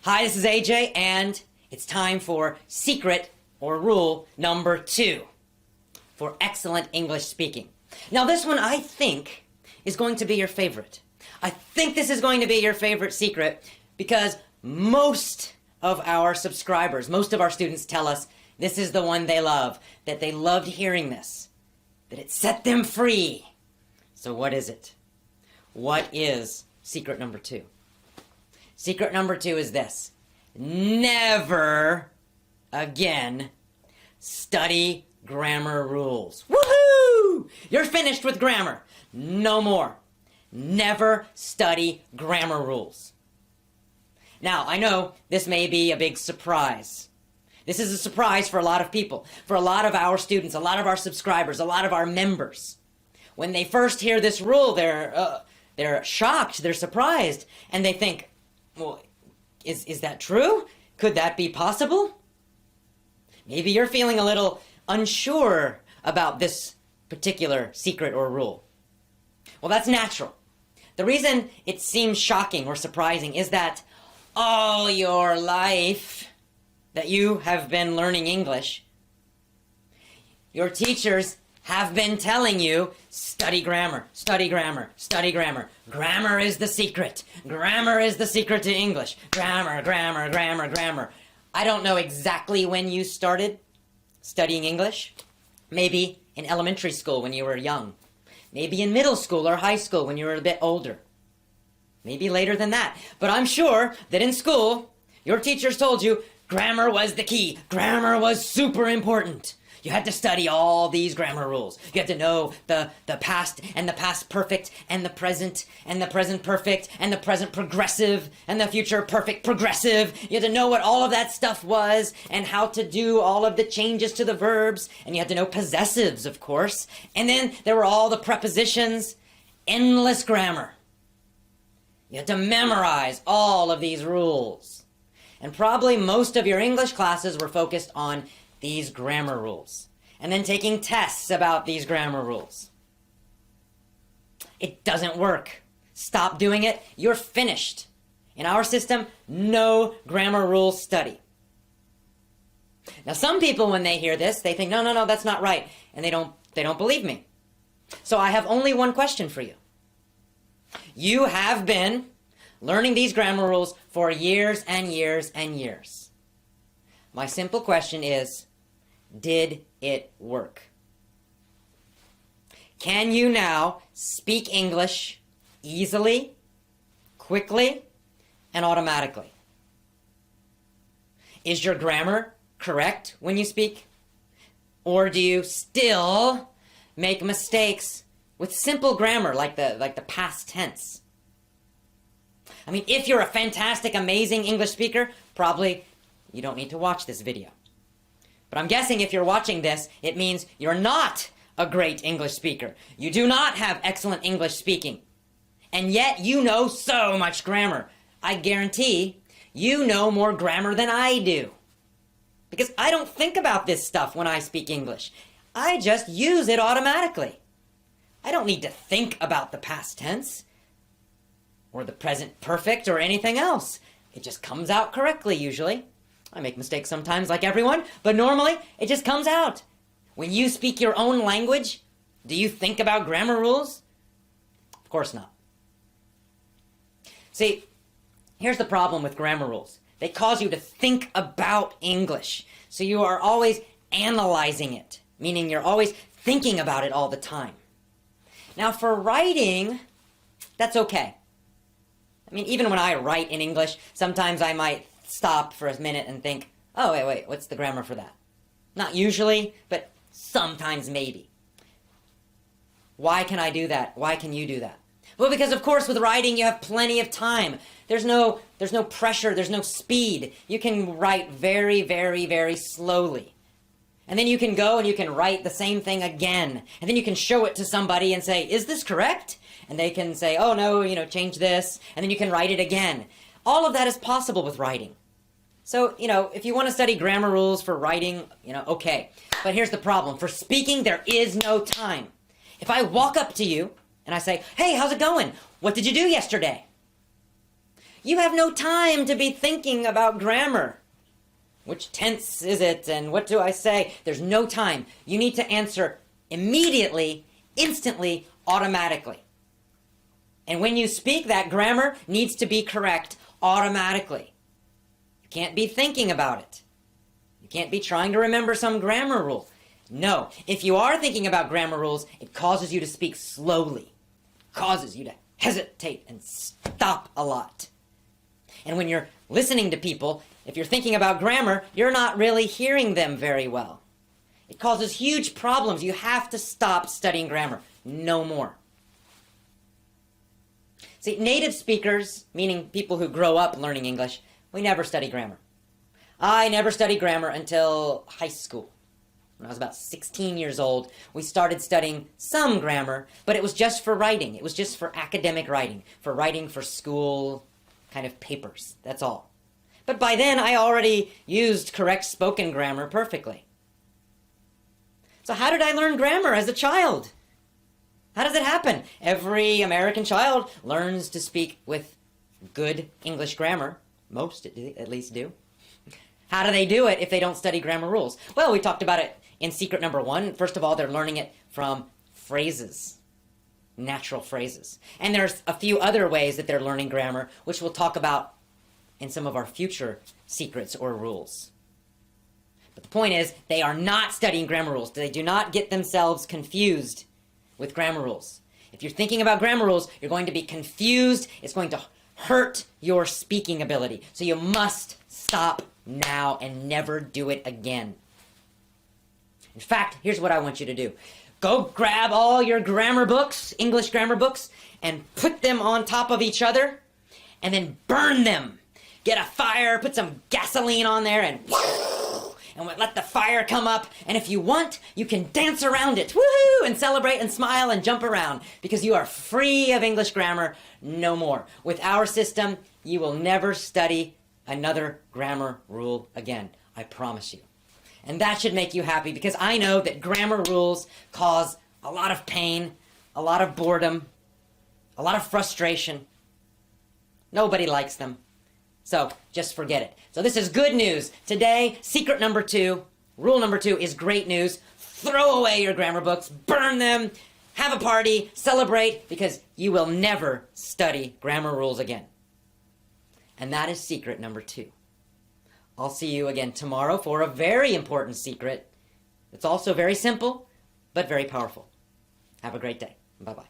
Hi, this is AJ, and it's time for secret or rule number 2 for excellent English speaking. Now, this one I think is going to be your favorite. I think this is going to be your favorite secret because most of our subscribers, most of our students tell us this is the one they love, that they loved hearing this, that it set them free. So what is it? What is secret number 2? Secret number 2 is this: never again study grammar rules. Woohoo! You're finished with grammar. No more. Never study grammar rules. Now, I know this may be a big surprise. This is a surprise for a lot of people, for a lot of our students, a lot of our subscribers, a lot of our members. When they first hear this rule, they're shocked, they're surprised, and they think, well, is that true? Could that be possible? Maybe you're feeling a little unsure about this particular secret or rule. Well, that's natural. The reason it seems shocking or surprising is that all your life that you have been learning English, your teachers have been telling you, study grammar, study grammar, study grammar. Grammar is the secret. Grammar is the secret to English. Grammar, grammar, grammar, grammar. I don't know exactly when you started studying English. Maybe in elementary school when you were young. Maybe in middle school or high school when you were a bit older. Maybe later than that. But I'm sure that in school, your teachers told you grammar was the key. Grammar was super important. You had to study all these grammar rules. You had to know the past and the past perfect and the present perfect and the present progressive and the future perfect progressive. You had to know what all of that stuff was and how to do all of the changes to the verbs. And you had to know possessives, of course. And then there were all the prepositions, endless grammar. You had to memorize all of these rules. And probably most of your English classes were focused on these grammar rules, and then taking tests about these grammar rules. It doesn't work. Stop doing it. You're finished. In our system, no grammar rules study. Now, some people, when they hear this, they think, no, that's not right, and they don't believe me. So I have only one question for you. You have been learning these grammar rules for years and years and years. My simple question is, did it work? Can you now speak English easily, quickly, and automatically? Is your grammar correct when you speak? Or do you still make mistakes with simple grammar like the past tense? I mean, if you're a fantastic, amazing English speaker, probably you don't need to watch this video. But I'm guessing if you're watching this, it means you're not a great English speaker. You do not have excellent English speaking. And yet you know so much grammar. I guarantee you know more grammar than I do. Because I don't think about this stuff when I speak English. I just use it automatically. I don't need to think about the past tense or the present perfect or anything else. It just comes out correctly usually. I make mistakes sometimes like everyone, but normally it just comes out. When you speak your own language, do you think about grammar rules? Of course not. See, here's the problem with grammar rules. They cause you to think about English. So you are always analyzing it, meaning you're always thinking about it all the time. Now for writing, that's okay. I mean, even when I write in English, sometimes I might stop for a minute and think, oh, wait, what's the grammar for that? Not usually, but sometimes maybe. Why can I do that? Why can you do that? Well, because of course with writing you have plenty of time. There's no pressure, there's no speed. You can write very, very, very slowly. And then you can go and you can write the same thing again. And then you can show it to somebody and say, is this correct? And they can say, oh no, change this. And then you can write it again. All of that is possible with writing. So, if you want to study grammar rules for writing, okay. But here's the problem. For speaking, there is no time. If I walk up to you and I say, hey, how's it going? What did you do yesterday? You have no time to be thinking about grammar. Which tense is it, and what do I say? There's no time. You need to answer immediately, instantly, automatically. And when you speak, that grammar needs to be correct automatically. You can't be thinking about it. You can't be trying to remember some grammar rule. No, if you are thinking about grammar rules, it causes you to speak slowly. It causes you to hesitate and stop a lot. And when you're listening to people, if you're thinking about grammar, you're not really hearing them very well. It causes huge problems. You have to stop studying grammar. No more. See, native speakers, meaning people who grow up learning English, we never study grammar. I never studied grammar until high school. When I was about 16 years old, we started studying some grammar, but it was just for writing. It was just for academic writing for school kind of papers. That's all. But by then, I already used correct spoken grammar perfectly. So how did I learn grammar as a child? How does it happen? Every American child learns to speak with good English grammar. Most at least do. How do they do it if they don't study grammar rules? Well, we talked about it in secret number 1. First of all, they're learning it from phrases, natural phrases. And there's a few other ways that they're learning grammar, which we'll talk about in some of our future secrets or rules. But the point is, they are not studying grammar rules. They do not get themselves confused with grammar rules. If you're thinking about grammar rules, you're going to be confused. It's going to hurt your speaking ability. So you must stop now and never do it again. In fact, here's what I want you to do. Go grab all your grammar books, English grammar books, and put them on top of each other, and then burn them. Get a fire, put some gasoline on there, and let the fire come up. And if you want, you can dance around it, woohoo, and celebrate and smile and jump around, because you are free of English grammar no more. With our system, you will never study another grammar rule again. I promise you. And that should make you happy, because I know that grammar rules cause a lot of pain, a lot of boredom, a lot of frustration. Nobody likes them. So just forget it. So this is good news. Today, secret number 2, rule number 2 is great news. Throw away your grammar books, burn them, have a party, celebrate, because you will never study grammar rules again. And that is secret number 2. I'll see you again tomorrow for a very important secret. It's also very simple, but very powerful. Have a great day. Bye-bye.